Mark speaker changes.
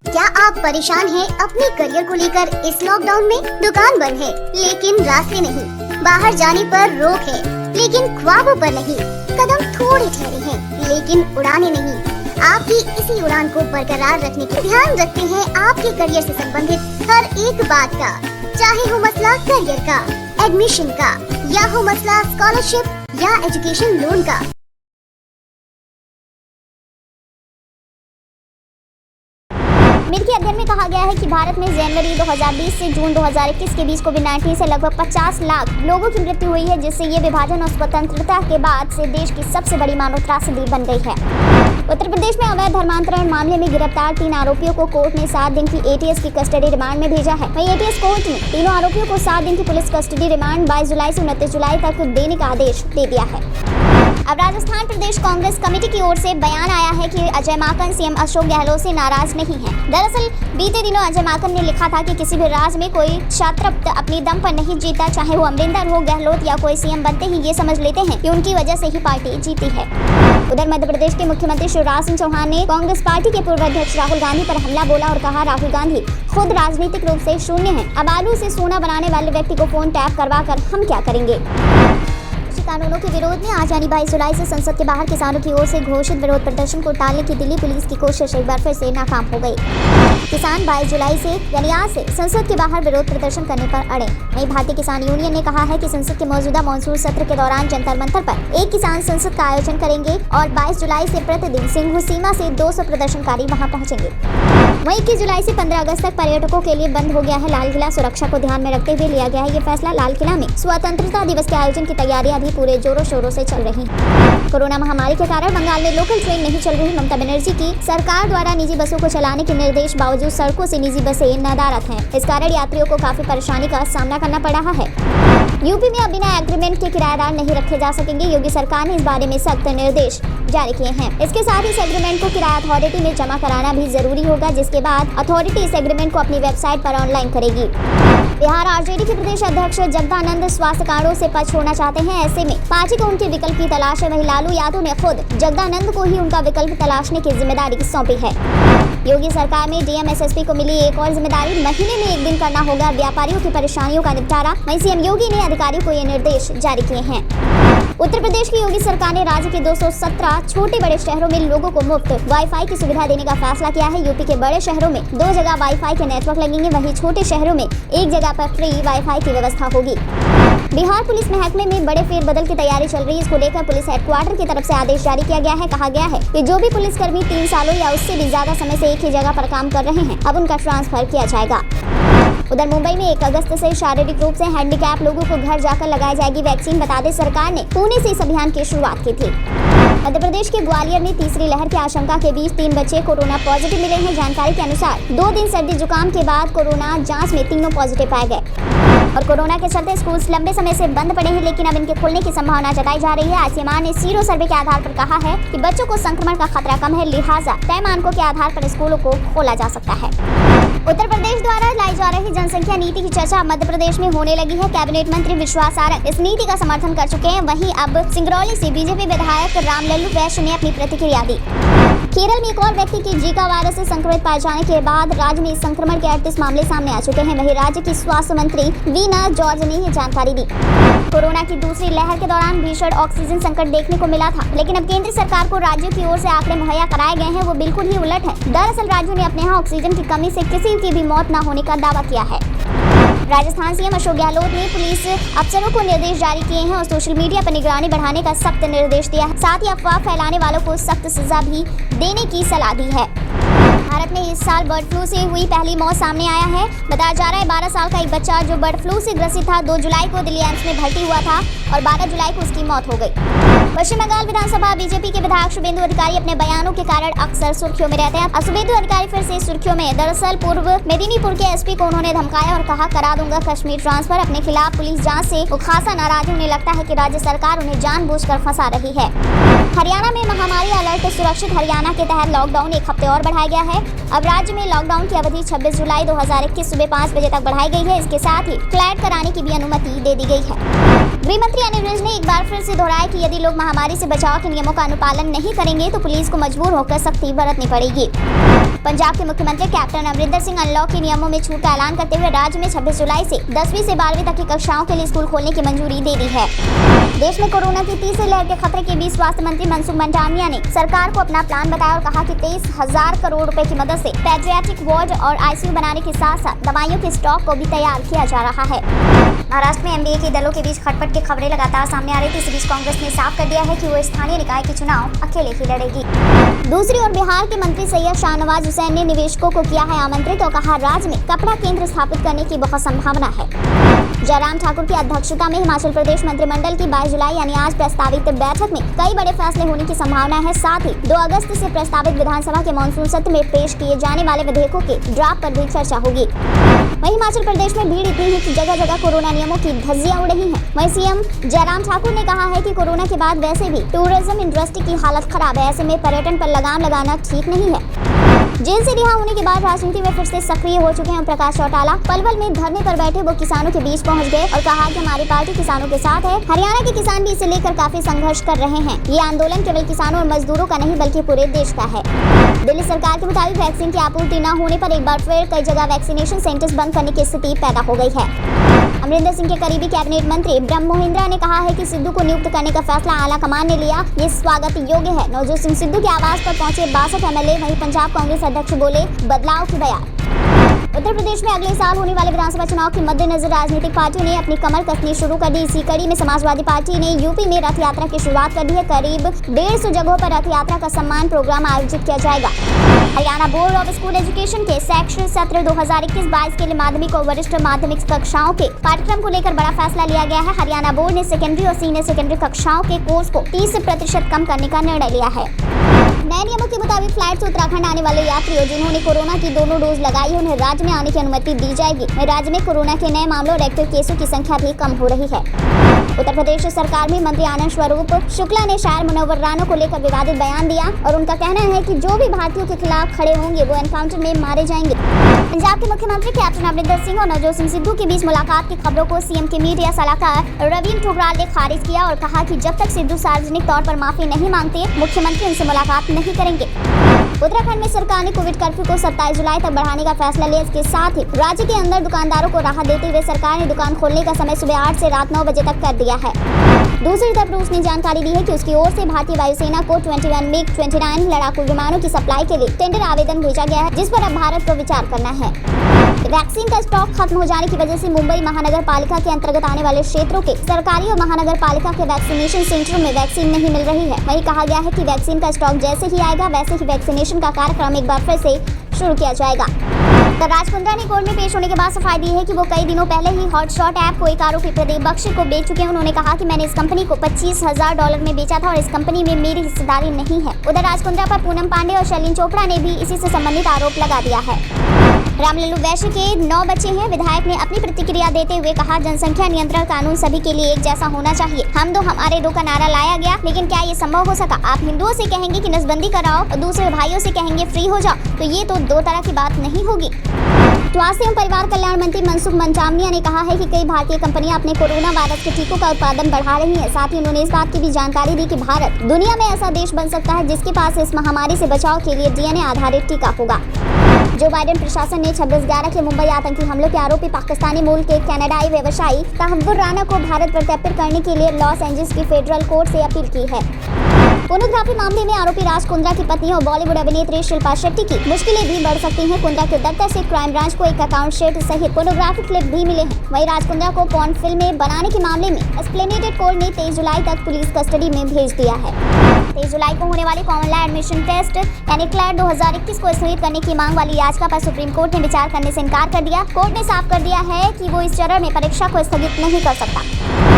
Speaker 1: क्या आप परेशान हैं अपने करियर को लेकर? इस लॉकडाउन में दुकान बंद है लेकिन रास्ते नहीं, बाहर जाने पर रोक है लेकिन ख्वाबों पर नहीं, कदम थोड़े ठहरे हैं लेकिन उड़ाने नहीं। आपकी इसी उड़ान को बरकरार रखने के ध्यान रखते हैं आपके करियर से संबंधित हर एक बात का, चाहे हो मसला करियर का, एडमिशन का, या हो मसला स्कॉलरशिप या एजुकेशन लोन का। मिड के अध्ययन में कहा गया है कि भारत में जनवरी 2020 से जून 2021 के बीच कोविड-19 से लगभग 50 लाख लोगों की मृत्यु हुई है, जिससे ये विभाजन और स्वतंत्रता के बाद से देश की सबसे बड़ी मानव त्रासदी बन गई है। उत्तर प्रदेश में अवैध धर्मांतरण मामले में गिरफ्तार 3 आरोपियों को कोर्ट ने 7 दिन की एटीएस की कस्टडी रिमांड में भेजा है। वहीं एटीएस कोर्ट ने तीनों आरोपियों को 7 दिन की पुलिस कस्टडी रिमांड 22 जुलाई से 29 जुलाई तक देने का आदेश दे दिया है। अब राजस्थान प्रदेश कांग्रेस कमेटी की ओर से बयान आया है कि अजय माकन सीएम अशोक गहलोत से नाराज नहीं है। दरअसल बीते दिनों अजय माकन ने लिखा था कि किसी भी राज्य में कोई छात्र अपनी दम पर नहीं जीता, चाहे वो अमरिंदर हो, गहलोत या कोई सीएम बनते ही ये समझ लेते हैं कि उनकी वजह से ही पार्टी जीती है। उधर मध्य प्रदेश के मुख्यमंत्री शिवराज सिंह चौहान ने कांग्रेस पार्टी के पूर्व अध्यक्ष राहुल गांधी पर हमला बोला और कहा, राहुल गांधी खुद राजनीतिक रूप से शून्य है, अब आलू से सोना बनाने वाले व्यक्ति को फोन टैप करवा कर हम क्या करेंगे। कानूनों के विरोध में आज यानी 22 जुलाई से संसद के बाहर किसानों की ओर से घोषित विरोध प्रदर्शन को टालने की दिल्ली पुलिस की कोशिश एक बार फिर से नाकाम हो गई। किसान 22 जुलाई से यानी आज से संसद के बाहर विरोध प्रदर्शन करने पर अड़े। वहीं भारतीय किसान यूनियन ने कहा है कि संसद के मौजूदा मानसून सत्र के दौरान जंतर मंतर पर एक किसान संसद का आयोजन करेंगे और 22 जुलाई से प्रतिदिन सिंघू सीमा से 200 प्रदर्शनकारी वहां पहुंचेंगे। वहीं 21 जुलाई से 15 अगस्त तक पर्यटकों के लिए बंद हो गया है लाल किला। सुरक्षा को ध्यान में रखते हुए लिया गया है ये फैसला। लाल किला में स्वतंत्रता दिवस के आयोजन की तैयारियां भी पूरे जोरों शोरों से चल रही हैं। कोरोना महामारी के कारण बंगाल में लोकल ट्रेन नहीं चल रही। ममता बनर्जी की सरकार द्वारा निजी बसों को चलाने के निर्देश बावजूद सड़कों से निजी बसें नदारद हैं। इस कारण यात्रियों को काफी परेशानी का सामना करना पड़ रहा है। यूपी में अब बिना एग्रीमेंट के किराएदार नहीं रखे जा सकेंगे। योगी सरकार ने इस बारे में सख्त निर्देश जारी किए हैं। इसके साथ ही इस एग्रीमेंट को किराया अथॉरिटी में जमा कराना भी जरूरी होगा, जिसके बाद अथॉरिटी इस एग्रीमेंट को अपनी वेबसाइट पर ऑनलाइन करेगी। बिहार आरजेडी के प्रदेश अध्यक्ष जगदानंद स्वास्थ्य कार्डों से पछ छोड़ना चाहते हैं। ऐसे में पार्टी को उनके विकल्प की तलाश है। वहीं लालू यादव ने खुद जगदानंद को ही उनका विकल्प तलाशने की जिम्मेदारी सौंपी है। योगी सरकार में डीएम एसएसपी को मिली एक और जिम्मेदारी, महीने में एक दिन करना होगा व्यापारियों की परेशानियों का निपटारा। वहीं सीएम योगी ने अधिकारियों को ये निर्देश जारी किए हैं। उत्तर प्रदेश की योगी सरकार ने राज्य के 217 छोटे बड़े शहरों में लोगों को मुफ्त वाईफाई की सुविधा देने का फैसला किया है। यूपी के बड़े शहरों में 2 जगह वाईफाई के नेटवर्क लगेंगे, वहीं छोटे शहरों में 1 जगह पर फ्री वाईफाई की व्यवस्था होगी। बिहार पुलिस महकमे में बड़े फेरबदल की तैयारी चल रही है। इसको लेकर पुलिस हेडक्वार्टर की तरफ से आदेश जारी किया गया है। कहा गया है कि जो भी पुलिसकर्मी 3 सालों या उससे भी ज्यादा समय से एक ही जगह पर काम कर रहे हैं, अब उनका ट्रांसफर किया जाएगा। उधर मुंबई में 1 अगस्त से शारीरिक रूप से हैंडीकैप लोगों को घर जाकर लगाई जाएगी वैक्सीन। बता दें, सरकार ने पुणे से इस अभियान की शुरुआत की थी। मध्य प्रदेश के ग्वालियर में तीसरी लहर की आशंका के बीच 3 बच्चे कोरोना पॉजिटिव मिले हैं। जानकारी के अनुसार 2 दिन सर्दी जुकाम के बाद कोरोना जांच में तीनों पॉजिटिव पाए गए। और कोरोना के चलते स्कूल लंबे समय से बंद पड़े हैं, लेकिन अब इनके खुलने की संभावना जताई जा रही है। आईसीएमआर ने सीरो सर्वे के आधार पर कहा है कि बच्चों को संक्रमण का खतरा कम है, लिहाजा तय मानकों के आधार पर स्कूलों को खोला जा सकता है। उत्तर प्रदेश द्वारा लाई जा रही जनसंख्या नीति की चर्चा मध्य प्रदेश में होने लगी है। कैबिनेट मंत्री विश्वास सारंग इस नीति का समर्थन कर चुके हैं। वहीं अब सिंगरौली से बीजेपी विधायक रामलल्लू वैश्य ने अपनी प्रतिक्रिया दी। केरल में एक और व्यक्ति की जीका वायरस से संक्रमित पाए जाने के बाद राज्य में इस संक्रमण के 38 मामले सामने आ चुके हैं। वहीं राज्य की स्वास्थ्य मंत्री वीना जॉर्ज ने ये जानकारी दी। कोरोना की दूसरी लहर के दौरान भीषण ऑक्सीजन संकट देखने को मिला था, लेकिन अब केंद्र सरकार को राज्यों की ओर से आंकड़े मुहैया कराए गए हैं, वो बिल्कुल ही उलट है। दरअसल राज्यों ने अपने यहाँ ऑक्सीजन की कमी से किसी की भी मौत न होने का दावा किया है। राजस्थान सीएम अशोक गहलोत ने पुलिस अफसरों को निर्देश जारी किए हैं और सोशल मीडिया पर निगरानी बढ़ाने का सख्त निर्देश दिया है। साथ ही अफवाह फैलाने वालों को सख्त सजा भी देने की सलाह दी है। भारत में इस साल बर्ड फ्लू से हुई पहली मौत सामने आया है। बताया जा रहा है 12 साल का एक बच्चा जो बर्ड फ्लू से ग्रसित था 2 जुलाई को दिल्ली एम्स में भर्ती हुआ था और 12 जुलाई को उसकी मौत हो गई। पश्चिम बंगाल विधानसभा बीजेपी के विधायक शुभेंदु अधिकारी अपने बयानों के कारण अक्सर सुर्खियों में रहते हैं। अब शुभेंदु अधिकारी फिर से सुर्खियों में। दरअसल पूर्व मेदिनीपुर के एसपी को उन्होंने धमकाया और कहा, करा दूंगा कश्मीर ट्रांसफर। अपने खिलाफ पुलिस जांच से वो खासा नाराज। उन्हें लगता है कि राज्य सरकार उन्हें जानबूझकर फंसा रही है। हरियाणा में महामारी अलर्ट सुरक्षित हरियाणा के तहत लॉकडाउन 1 हफ्ते और बढ़ाया गया है। अब राज्य में लॉकडाउन की अवधि 26 जुलाई 2021 सुबह 5 बजे तक बढ़ाई गई है। इसके साथ ही फ्लैट कराने की भी अनुमति दे दी गई है। गृह मंत्री अनिल विज ने एक बार फिर से दोहराया कि यदि लोग महामारी से बचाव के नियमों का अनुपालन नहीं करेंगे तो पुलिस को मजबूर होकर सख्ती बरतनी पड़ेगी। पंजाब के मुख्यमंत्री कैप्टन अमरिंदर सिंह अनलॉक के नियमों में छूट का ऐलान करते हुए राज्य में 26 जुलाई से 10वीं से 12वीं तक की कक्षाओं के लिए स्कूल खोलने की मंजूरी दे दी है। देश में कोरोना की तीसरी लहर के खतरे के बीच स्वास्थ्य मंत्री मनसुख मंडाविया ने सरकार को अपना प्लान बताया और कहा कि 23,000 करोड़ रुपए की मदद से पेडियाट्रिक वार्ड और आईसीयू बनाने के साथ साथ दवाइयों के स्टॉक को भी तैयार किया जा रहा है। महाराष्ट्र में एनडीए के दलों के बीच खटपट की खबरें लगातार सामने आ रही थी। इस बीच कांग्रेस ने साफ कर दिया है कि वो स्थानीय निकाय के चुनाव अकेले ही लड़ेगी। दूसरी ओर बिहार के मंत्री सैयद शाहनवाज हुसैन ने निवेशकों को किया है आमंत्रित और कहा राज्य में कपड़ा केंद्र स्थापित करने की बहुत संभावना है। जयराम ठाकुर की अध्यक्षता में हिमाचल प्रदेश मंत्रिमंडल की 22 जुलाई यानी आज प्रस्तावित बैठक में कई बड़े फैसले होने की संभावना है। साथ ही 2 अगस्त से प्रस्तावित विधानसभा के मानसून सत्र में पेश किए जाने वाले विधेयकों के ड्राफ्ट पर भी चर्चा होगी। वहीं हिमाचल प्रदेश में भीड़ इतनी है कि जगह जगह कोरोना नियमों की धज्जियां उड़ रही हैं। वहीं सीएम जयराम ठाकुर ने कहा है कि कोरोना के बाद वैसे भी टूरिज्म इंडस्ट्री की हालत खराब है, ऐसे में पर्यटन पर लगाम लगाना ठीक नहीं है। जेल से रिहा होने के बाद राजनीति में फिर से सक्रिय हो चुके हैं प्रकाश चौटाला। पलवल में धरने पर बैठे वो किसानों के बीच पहुंच गए और कहा कि हमारी पार्टी किसानों के साथ है। हरियाणा के किसान भी इसे लेकर काफी संघर्ष कर रहे हैं। ये आंदोलन केवल किसानों और मजदूरों का नहीं बल्कि पूरे देश का है। दिल्ली सरकार के मुताबिक वैक्सीन की आपूर्ति न होने पर एक बार फिर कई जगह वैक्सीनेशन सेंटर्स बंद करने की स्थिति पैदा हो गई है। अमरिंदर सिंह के करीबी कैबिनेट मंत्री ब्रह्म मोहिंद्रा ने कहा है कि सिद्धू को नियुक्त करने का फैसला आला कमान ने लिया, ये स्वागत योग्य है। नवजोत सिंह सिद्धू के आवास पर पहुंचे 62 एमएलए। वहीं पंजाब कांग्रेस अध्यक्ष बोले बदलाव की बयान। उत्तर प्रदेश में अगले साल होने वाले विधानसभा चुनाव के मद्देनजर राजनीतिक पार्टियों ने अपनी कमर कसनी शुरू कर दी। इसी कड़ी में समाजवादी पार्टी ने यूपी में रथ यात्रा की शुरुआत कर दी है। करीब 150 जगहों पर रथ यात्रा का सम्मान प्रोग्राम आयोजित किया जाएगा। Haryana board of school education के शैक्षणिक सत्र 2021-22 के लिए माध्यमिक और वरिष्ठ माध्यमिक कक्षाओं के पाठ्यक्रम को लेकर बड़ा फैसला लिया गया है। हरियाणा बोर्ड ने सेकेंडरी और सीनियर सेकेंडरी कक्षाओं के कोर्स को 30% कम करने का निर्णय लिया है। नए नियमों के मुताबिक फ्लाइट से उत्तराखंड आने वाले यात्रियों जिन्होंने कोरोना की दोनों डोज लगाई है उन्हें राज्य में आने की अनुमति दी जाएगी। राज्य में कोरोना के नए मामलों और एक्टिव केसों की संख्या भी कम हो रही है। उत्तर प्रदेश सरकार में मंत्री आनंद स्वरूप शुक्ला ने शायर मुनव्वर राना को लेकर विवादित बयान दिया और उनका कहना है कि जो भी भारतीयों के खिलाफ खड़े होंगे वो एनकाउंटर में मारे जाएंगे। पंजाब के मुख्यमंत्री कैप्टन अमरिंदर सिंह और नवजोत सिंह सिद्धू के बीच मुलाकात की खबरों को सीएम के मीडिया सलाहकार रवीन ठुकराल ने खारिज किया और कहा कि जब तक सिद्धू सार्वजनिक तौर पर माफी नहीं मांगते मुख्यमंत्री उनसे मुलाकात नहीं करेंगे। उत्तराखंड में सरकार ने कोविड कर्फ्यू को 27 जुलाई तक बढ़ाने का फैसला लिया। इसके साथ ही राज्य के अंदर दुकानदारों को राहत देते हुए सरकार ने दुकान खोलने का समय सुबह 8 से रात 9 बजे तक कर दिया है। दूसरी तरफ रूस ने जानकारी दी है कि उसकी ओर से भारतीय वायुसेना को 21 MiG-29 लड़ाकू विमानों की सप्लाई के लिए टेंडर आवेदन भेजा गया है, जिस पर अब भारत को विचार करना है। वैक्सीन का स्टॉक खत्म हो जाने की वजह से मुंबई महानगर पालिका के अंतर्गत आने वाले क्षेत्रों के सरकारी और महानगर पालिका के वैक्सीनेशन सेंटरों में वैक्सीन नहीं मिल रही है। वहीं कहा गया है कि वैक्सीन का स्टॉक जैसे ही आएगा वैसे ही वैक्सीनेशन का कार्यक्रम एक बार फिर से शुरू किया जाएगा। राज कुंद्रा ने कोर्ट में पेश होने के बाद सफाई दी है कि वो कई दिनों पहले ही हॉटशॉट ऐप को एक आरोपी प्रदीप बख्श को बेच चुके हैं। उन्होंने कहा कि मैंने इस कंपनी को $25,000 में बेचा था और इस कंपनी में मेरी हिस्सेदारी नहीं है। उधर राज कुंद्रा पर पूनम पांडे और शैलीन चोपड़ा ने भी इसी से संबंधित आरोप लगा दिया है। रामलल्लू वैश्य के 9 बच्चे हैं। विधायक ने अपनी प्रतिक्रिया देते हुए कहा, जनसंख्या नियंत्रण कानून सभी के लिए एक जैसा होना चाहिए। हम दो हमारे दो का नारा लाया गया, लेकिन क्या ये संभव हो सका? आप हिंदुओं से कहेंगे कि नसबंदी कराओ और दूसरे भाइयों से कहेंगे फ्री हो जाओ, तो ये तो दो तरह की बात नहीं होगी। स्वास्थ्य एवं परिवार कल्याण मंत्री मनसुख मंडाविया ने कहा है कि कई भारतीय कंपनियां अपने कोरोना वायरस के टीकों का उत्पादन बढ़ा रही हैं। साथ ही उन्होंने इस बात की भी जानकारी दी कि भारत दुनिया में ऐसा देश बन सकता है जिसके पास इस महामारी से बचाव के लिए DNA आधारित टीका होगा। जो बाइडेन प्रशासन ने 26/11 के मुंबई आतंकी हमलों के आरोपी पाकिस्तानी मूल के कनाडाई व्यवसायी तहव्वुर राना को भारत प्रत्यर्पित करने के लिए लॉस एंजल्स की फेडरल कोर्ट से अपील की है। पोर्नोग्राफी मामले में आरोपी राज कुंद्रा की पत्नी और बॉलीवुड अभिनेत्री शिल्पा शेट्टी की मुश्किलें भी बढ़ सकती हैं। कुंद्रा के दफ्तर से क्राइम ब्रांच को एक अकाउंट शेट सहित पोर्नोग्राफी क्लिप भी मिले हैं। वहीं राज कुंद्रा को पॉर्न फिल्में बनाने के मामले में एस्प्लेनेडेड कोर्ट ने 23 जुलाई तक पुलिस कस्टडी में भेज दिया है। 23 जुलाई को होने वाले कॉमन लॉ एडमिशन टेस्ट यानी क्लैट 2021 को स्थगित करने की मांग वाली याचिका पर सुप्रीम कोर्ट ने विचार करने से इनकार कर दिया। कोर्ट ने साफ कर दिया है कि वो इस चरण में परीक्षा को स्थगित नहीं कर सकता।